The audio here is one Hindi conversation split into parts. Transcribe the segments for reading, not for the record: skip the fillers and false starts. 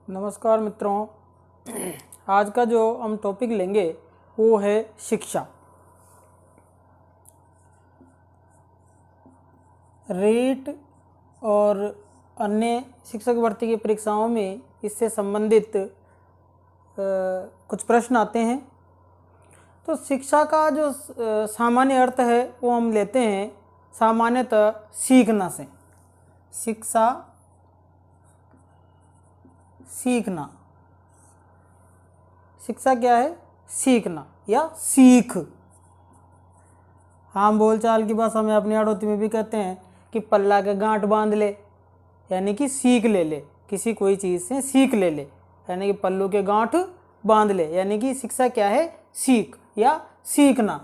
नमस्कार मित्रों। आज का जो हम टॉपिक लेंगे वो है शिक्षा। रीट और अन्य शिक्षक भर्ती की परीक्षाओं में इससे संबंधित कुछ प्रश्न आते हैं। तो शिक्षा का जो सामान्य अर्थ है वो हम लेते हैं सामान्यतः सीखना से। शिक्षा सीखना, शिक्षा क्या है? सीखना या सीख। हम बोलचाल की भाषा में अपनी आड़ोती में भी कहते हैं कि पल्ला के गांठ बांध ले, यानी कि सीख ले ले, किसी कोई चीज़ से सीख ले ले, यानी कि पल्लू के गांठ बांध ले, यानी कि शिक्षा क्या है? सीख या सीखना।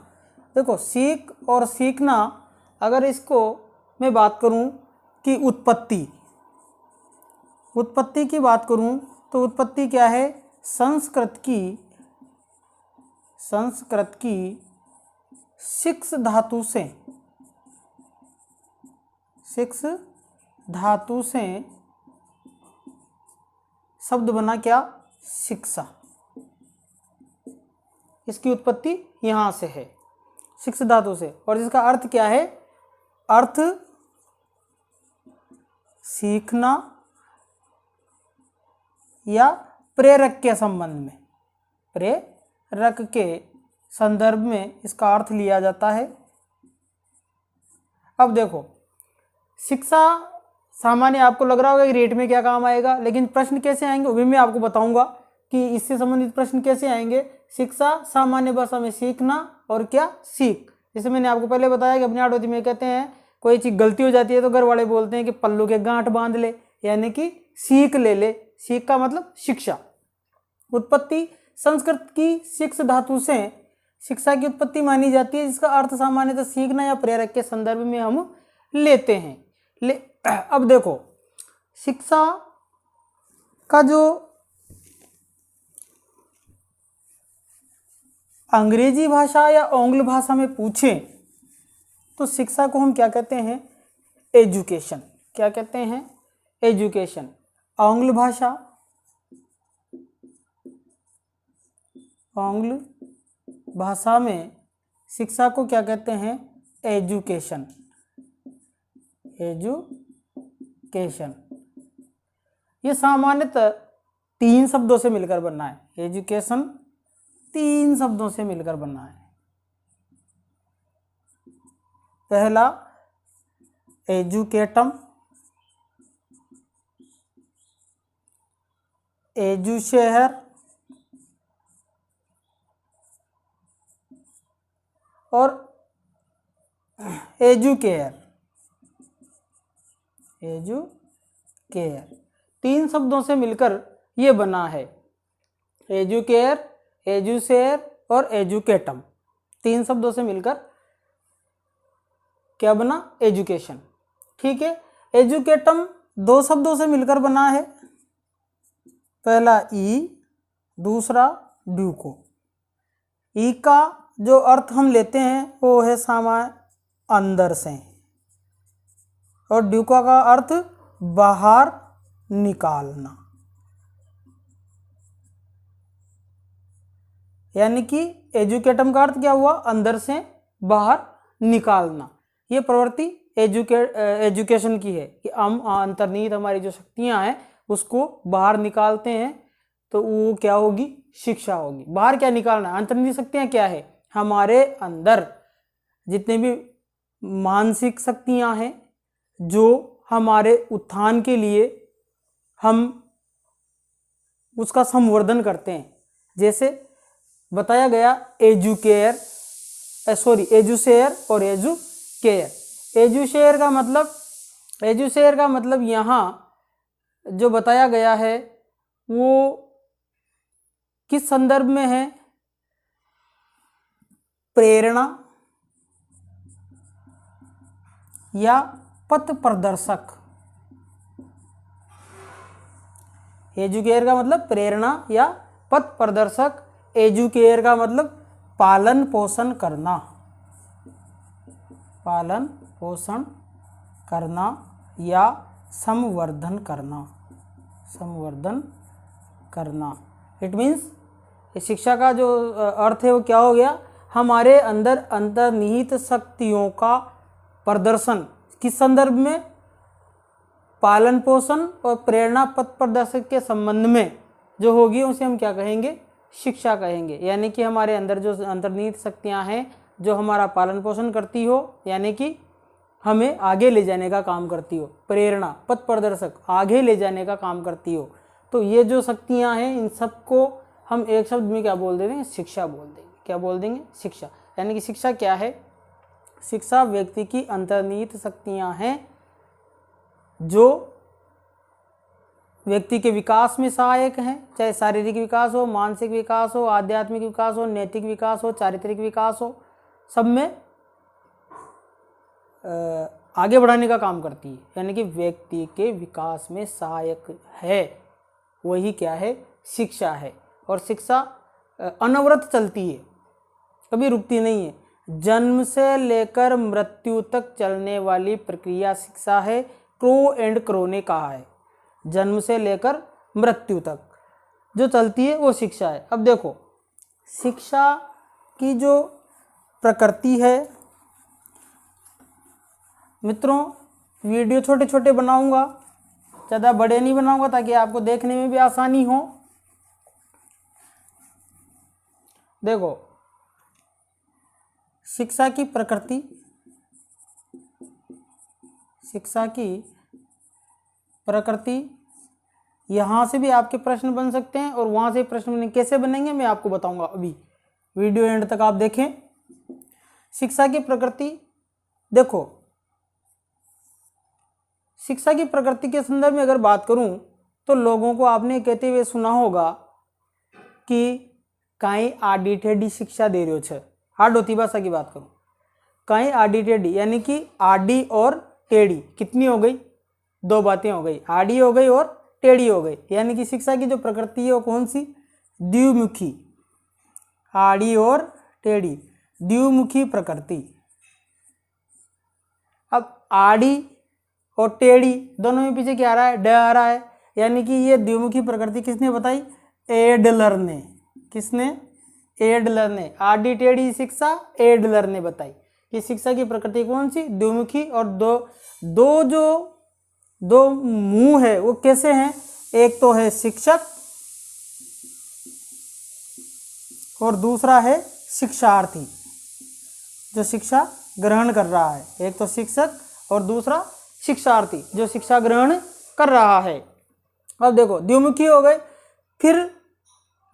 देखो, सीख और सीखना, अगर इसको मैं बात करूं कि उत्पत्ति की बात करूं तो उत्पत्ति क्या है? संस्कृत की सिक्स धातु से शब्द बना क्या? शिक्षा। इसकी उत्पत्ति यहां से है, सिक्स धातु से। और इसका अर्थ क्या है? अर्थ सीखना या प्रेरक के संबंध में, प्रेरक के संदर्भ में इसका अर्थ लिया जाता है। अब देखो, शिक्षा सामान्य आपको लग रहा होगा कि रेट में क्या काम आएगा, लेकिन प्रश्न कैसे आएंगे वो भी मैं आपको बताऊंगा कि इससे संबंधित प्रश्न कैसे आएंगे। शिक्षा सामान्य भाषा में सीखना और क्या? सीख। जैसे मैंने आपको पहले बताया कि अपनी आड़ोती में कहते हैं कोई चीज़ गलती हो जाती है तो घर वाले बोलते हैं कि पल्लू के गांठ बांध ले, यानी कि सीख ले ले। सीख का मतलब शिक्षा। उत्पत्ति संस्कृत की सिक्स धातु से शिक्षा की उत्पत्ति मानी जाती है, जिसका अर्थ सामान्यतः सीखना या प्रेरक के संदर्भ में हम लेते हैं। अब देखो, शिक्षा का जो अंग्रेजी भाषा या आंग्ल भाषा में पूछें तो शिक्षा को हम क्या कहते हैं? एजुकेशन। क्या कहते हैं? एजुकेशन। आंग्ल भाषा में शिक्षा को क्या कहते हैं? एजुकेशन। ये सामान्यतः तीन शब्दों से मिलकर बना है। एजुकेशन तीन शब्दों से मिलकर बना है। पहला एजुकेटम, एजुशेहर और एजुकेयर। तीन शब्दों से मिलकर ये बना है। एजुकेयर, एजुशेयर और एजुकेटम, तीन शब्दों से मिलकर क्या बना? एजुकेशन। ठीक है। एजुकेटम दो शब्दों से मिलकर बना है, पहला ई, दूसरा ड्यूको। ई का जो अर्थ हम लेते हैं वो है सामान्य अंदर से, और ड्यूको का अर्थ बाहर निकालना, यानी कि एजुकेटम का अर्थ क्या हुआ? अंदर से बाहर निकालना। ये प्रवृत्ति एजुकेशन की है कि हम अंतर्निहित हमारी जो शक्तियां हैं उसको बाहर निकालते हैं, तो वो क्या होगी? शिक्षा होगी। बाहर क्या निकालना? अंतर्निहित शक्तियां क्या है? हमारे अंदर जितने भी मानसिक शक्तियां हैं जो हमारे उत्थान के लिए हम उसका संवर्धन करते हैं। जैसे बताया गया एजुशेयर और एजुकेयर। एजुशेयर का मतलब यहाँ जो बताया गया है वो किस संदर्भ में है? प्रेरणा या पथ प्रदर्शक। एजुकेयर का मतलब प्रेरणा या पथ प्रदर्शक, एजुकेयर का मतलब पालन पोषण करना या संवर्धन करना। इट मीन्स शिक्षा का जो अर्थ है वो क्या हो गया, हमारे अंदर अंतर्निहित शक्तियों का प्रदर्शन किस संदर्भ में, पालन पोषण और प्रेरणा पथ प्रदर्शक के संबंध में जो होगी उसे हम क्या कहेंगे, शिक्षा कहेंगे। यानी कि हमारे अंदर जो अंतर्निहित शक्तियाँ हैं जो हमारा पालन पोषण करती हो, यानी कि हमें आगे ले जाने का काम करती हो, प्रेरणा पथ प्रदर्शक आगे ले जाने का काम करती हो, तो ये जो शक्तियाँ हैं इन सबको हम एक शब्द में क्या बोल देंगे, शिक्षा बोल देंगे। क्या बोल देंगे, शिक्षा। यानी कि शिक्षा क्या है, शिक्षा व्यक्ति की अंतर्निहित शक्तियाँ हैं जो व्यक्ति के विकास में सहायक हैं, चाहे शारीरिक विकास हो, मानसिक विकास हो, आध्यात्मिक विकास हो, नैतिक विकास हो, चारित्रिक विकास हो, सब में आगे बढ़ाने का काम करती है। यानी कि व्यक्ति के विकास में सहायक है, वही क्या है, शिक्षा है। और शिक्षा अनवरत चलती है, कभी रुकती नहीं है। जन्म से लेकर मृत्यु तक चलने वाली प्रक्रिया शिक्षा है। क्रो एंड क्रो ने कहा है, जन्म से लेकर मृत्यु तक जो चलती है वो शिक्षा है। अब देखो शिक्षा की जो प्रकृति है, मित्रों वीडियो छोटे छोटे बनाऊंगा, ज़्यादा बड़े नहीं बनाऊंगा ताकि आपको देखने में भी आसानी हो। देखो शिक्षा की प्रकृति, शिक्षा की प्रकृति, यहाँ से भी आपके प्रश्न बन सकते हैं और वहाँ से प्रश्न बनेंगे। कैसे बनेंगे मैं आपको बताऊंगा, अभी वीडियो एंड तक आप देखें। शिक्षा की प्रकृति, देखो शिक्षा की प्रकृति के संदर्भ में अगर बात करूं तो लोगों को आपने कहते हुए सुना होगा कि काई आडी टेढ़ी शिक्षा दे रहे हो छे। हार्डोती भाषा की बात करूं, काई आडी टेढ़ी, यानी कि आडी और टेढ़ी कितनी हो गई, दो बातें हो गई, आडी हो गई और टेढ़ी हो गई। यानी कि शिक्षा की जो प्रकृति है वो कौन सी, द्विमुखी, आड़ी और टेढ़ी, द्विमुखी प्रकृति। अब आड़ी और टेढ़ी दोनों में पीछे क्या आ रहा है, ड आ रहा है। यानी कि ये द्विमुखी प्रकृति किसने बताई, एडलर ने। किसने, एडलर ने। आड़ी टेढ़ी शिक्षा एडलर ने बताई कि शिक्षा की प्रकृति कौन सी, द्विमुखी। और दो मुंह है वो कैसे हैं, एक तो है शिक्षक और दूसरा है शिक्षार्थी जो शिक्षा ग्रहण कर रहा है। एक तो शिक्षक और दूसरा शिक्षार्थी जो शिक्षा ग्रहण कर रहा है। अब देखो द्विमुखी हो गए, फिर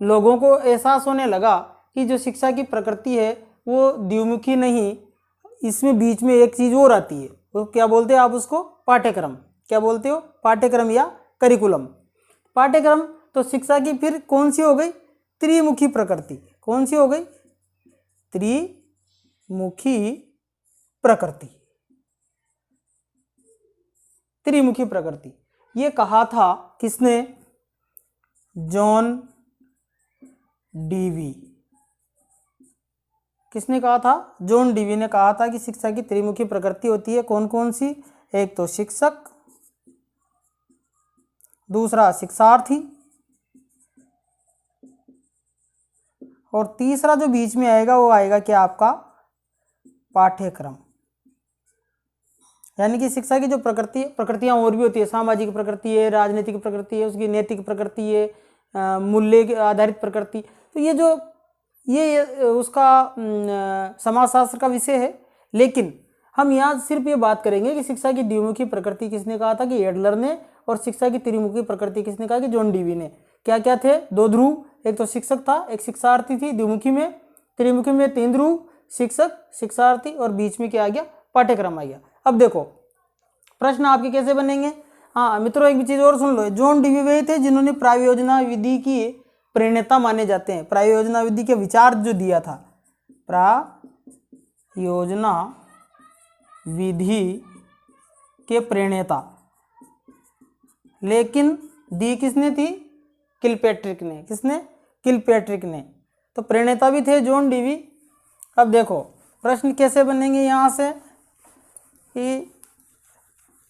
लोगों को एहसास होने लगा कि जो शिक्षा की प्रकृति है वो द्विमुखी नहीं, इसमें बीच में एक चीज़ और आती है, वो क्या बोलते हैं आप उसको, पाठ्यक्रम। क्या बोलते हो, पाठ्यक्रम या करिकुलम। पाठ्यक्रम तो शिक्षा की फिर कौन सी हो गई, त्रिमुखी प्रकृति। कौन सी हो गई, त्रिमुखी प्रकृति। त्रिमुखी प्रकृति ये कहा था किसने, जॉन डीवी। किसने कहा था, जॉन डीवी ने कहा था कि शिक्षा की त्रिमुखी प्रकृति होती है। कौन कौन सी, एक तो शिक्षक, दूसरा शिक्षार्थी और तीसरा जो बीच में आएगा वो आएगा क्या, आपका पाठ्यक्रम। यानी कि शिक्षा की जो प्रकृति, प्रकृतियां और भी होती है, सामाजिक प्रकृति है, राजनीतिक प्रकृति है, उसकी नैतिक प्रकृति है, मूल्य आधारित प्रकृति। तो ये उसका समाजशास्त्र का विषय है। लेकिन हम यहाँ सिर्फ ये बात करेंगे कि शिक्षा की द्विमुखी प्रकृति किसने कहा था, कि एडलर ने, और शिक्षा की त्रिमुखी प्रकृति किसने कहा, कि जॉन डीवी ने। क्या क्या थे, दो ध्रुव, एक तो शिक्षक था, एक शिक्षार्थी थी द्विमुखी में। त्रिमुखी में तीन ध्रुव, शिक्षक, शिक्षार्थी और बीच में क्या आ गया, पाठ्यक्रम आ गया। अब देखो प्रश्न आपके कैसे बनेंगे। हाँ मित्रों एक भी चीज़ और सुन लो, जॉन डीवी वही थे जिन्होंने प्रायोजना विधि की प्रणेता माने जाते हैं। प्रायोजना विधि के विचार जो दिया था, प्रायोजना विधि के प्रणेता, लेकिन दी किसने थी, किलपैट्रिक ने। किसने, किलपैट्रिक ने। तो प्रणेता भी थे जॉन डीवी। अब देखो प्रश्न कैसे बनेंगे यहाँ से, कि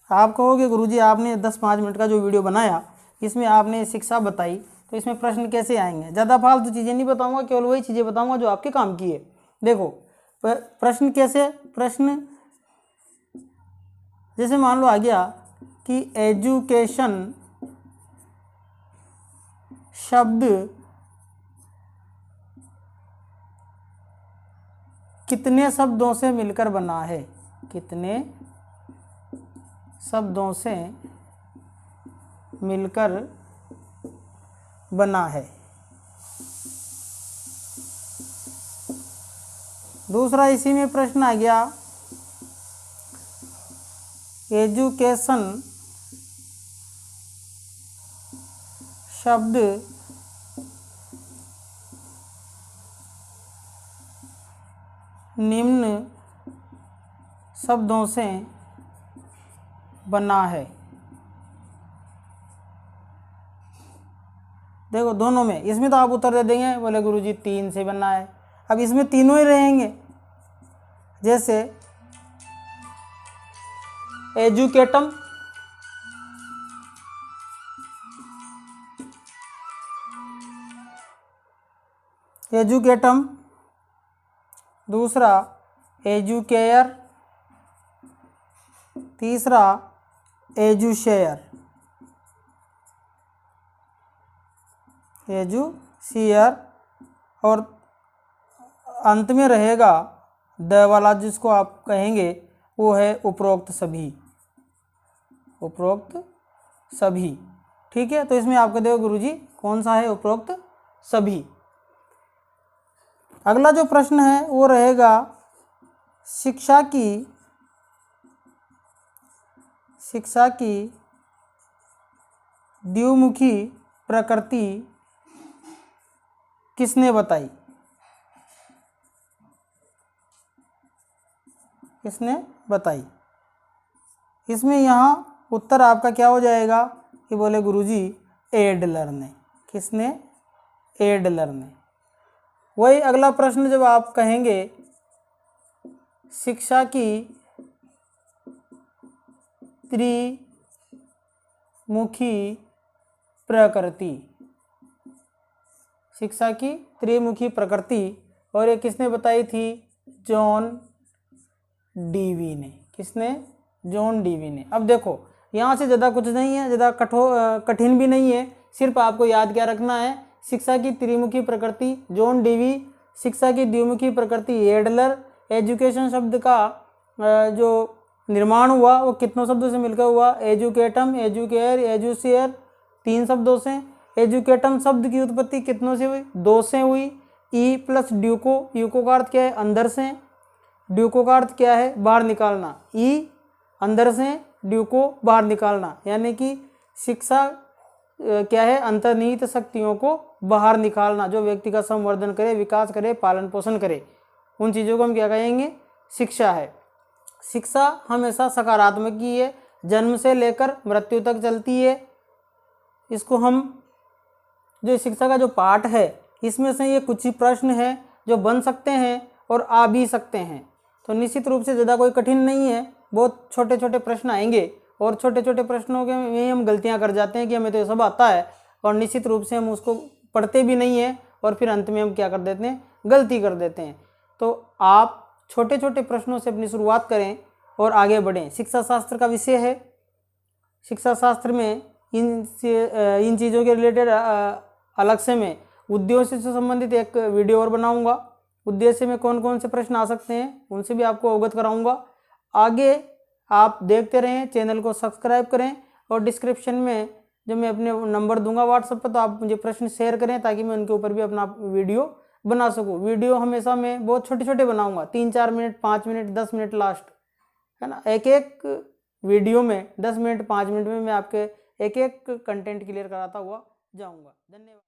आप कहोगे गुरुजी आपने 10-5 मिनट का जो वीडियो बनाया इसमें आपने शिक्षा बताई, तो तो इसमें प्रश्न कैसे आएंगे। ज़्यादा फालतू चीज़ें नहीं बताऊंगा, केवल वही चीज़ें बताऊंगा जो आपके काम की है। देखो प्रश्न कैसे, प्रश्न जैसे मान लो आ गया कि एजुकेशन शब्द कितने शब्दों से मिलकर बना है, कितने शब्दों से मिलकर बना है। दूसरा इसी में प्रश्न आ गया, एजुकेशन शब्द निम्न शब्दों से बना है। देखो दोनों में, इसमें तो आप उत्तर दे देंगे, बोले गुरुजी 3 से बना है। अब इसमें तीनों ही रहेंगे, जैसे एजुकेटम, एजुकेटम, दूसरा एजुकेयर, तीसरा एजुशेयर, एजुशियर, और अंत में रहेगा द वाला जिसको आप कहेंगे वो है उपरोक्त सभी, उपरोक्त सभी। ठीक है, तो इसमें आपको देखो गुरुजी कौन सा है उपरोक्त सभी। अगला जो प्रश्न है वो रहेगा, शिक्षा की द्विमुखी प्रकृति किसने बताई, किसने बताई। इसमें यहाँ उत्तर आपका क्या हो जाएगा कि बोले गुरुजी एडलर ने। किसने, एडलर ने। वही अगला प्रश्न जब आप कहेंगे शिक्षा की त्रिमुखी प्रकृति, शिक्षा की त्रिमुखी प्रकृति, और ये किसने बताई थी, जॉन डीवी ने। किसने, जॉन डीवी ने। अब देखो यहाँ से ज़्यादा कुछ नहीं है, ज़्यादा कठिन भी नहीं है, सिर्फ आपको याद क्या रखना है, शिक्षा की त्रिमुखी प्रकृति जॉन डीवी, शिक्षा की द्विमुखी प्रकृति एडलर, एजुकेशन शब्द का जो निर्माण हुआ वो कितनों शब्दों से मिलकर हुआ, एजुकेटम, एजुकेयर, एजुशियर, 3 शब्दों से। एजुकेटम शब्द की उत्पत्ति कितनों से हुई, 2 से हुई। ई प्लस ड्यूको, यूको का अर्थ क्या है, अंदर से, ड्यूको का अर्थ क्या है, बाहर निकालना। ई अंदर से, ड्यूको बाहर निकालना, यानी कि शिक्षा क्या है, अंतर्निहित शक्तियों को बाहर निकालना, जो व्यक्ति का संवर्धन करे, विकास करे, पालन पोषण करे, उन चीज़ों को हम क्या कहेंगे, शिक्षा है। शिक्षा हमेशा सकारात्मक ही है, जन्म से लेकर मृत्यु तक चलती है। इसको हम जो शिक्षा का जो पाठ है, इसमें से ये कुछ ही प्रश्न है जो बन सकते हैं और आ भी सकते हैं। तो निश्चित रूप से ज़्यादा कोई कठिन नहीं है, बहुत छोटे छोटे प्रश्न आएंगे, और छोटे छोटे प्रश्नों के में हम गलतियां कर जाते हैं कि हमें तो ये सब आता है, और निश्चित रूप से हम उसको पढ़ते भी नहीं हैं, और फिर अंत में हम क्या कर देते हैं, गलती कर देते हैं। तो आप छोटे छोटे प्रश्नों से अपनी शुरुआत करें और आगे बढ़ें। शिक्षा शास्त्र का विषय है, शिक्षा शास्त्र में इन चीज़ों के रिलेटेड अलग से मैं उद्देश्य से संबंधित एक वीडियो और बनाऊंगा। उद्देश्य में कौन कौन से प्रश्न आ सकते हैं उनसे भी आपको अवगत कराऊंगा। आगे आप देखते रहें, चैनल को सब्सक्राइब करें, और डिस्क्रिप्शन में जो मैं अपने नंबर दूंगा व्हाट्सएप पर, तो आप मुझे प्रश्न शेयर करें ताकि मैं उनके ऊपर भी अपना वीडियो बना सकूं। वीडियो हमेशा मैं बहुत छोटे छोटे बनाऊंगा, 3-4 मिनट, 5 मिनट, 10 मिनट लास्ट, है ना। एक एक वीडियो में 10 मिनट, 5 मिनट में मैं आपके एक एक कंटेंट क्लियर कराता हुआ जाऊँगा। धन्यवाद।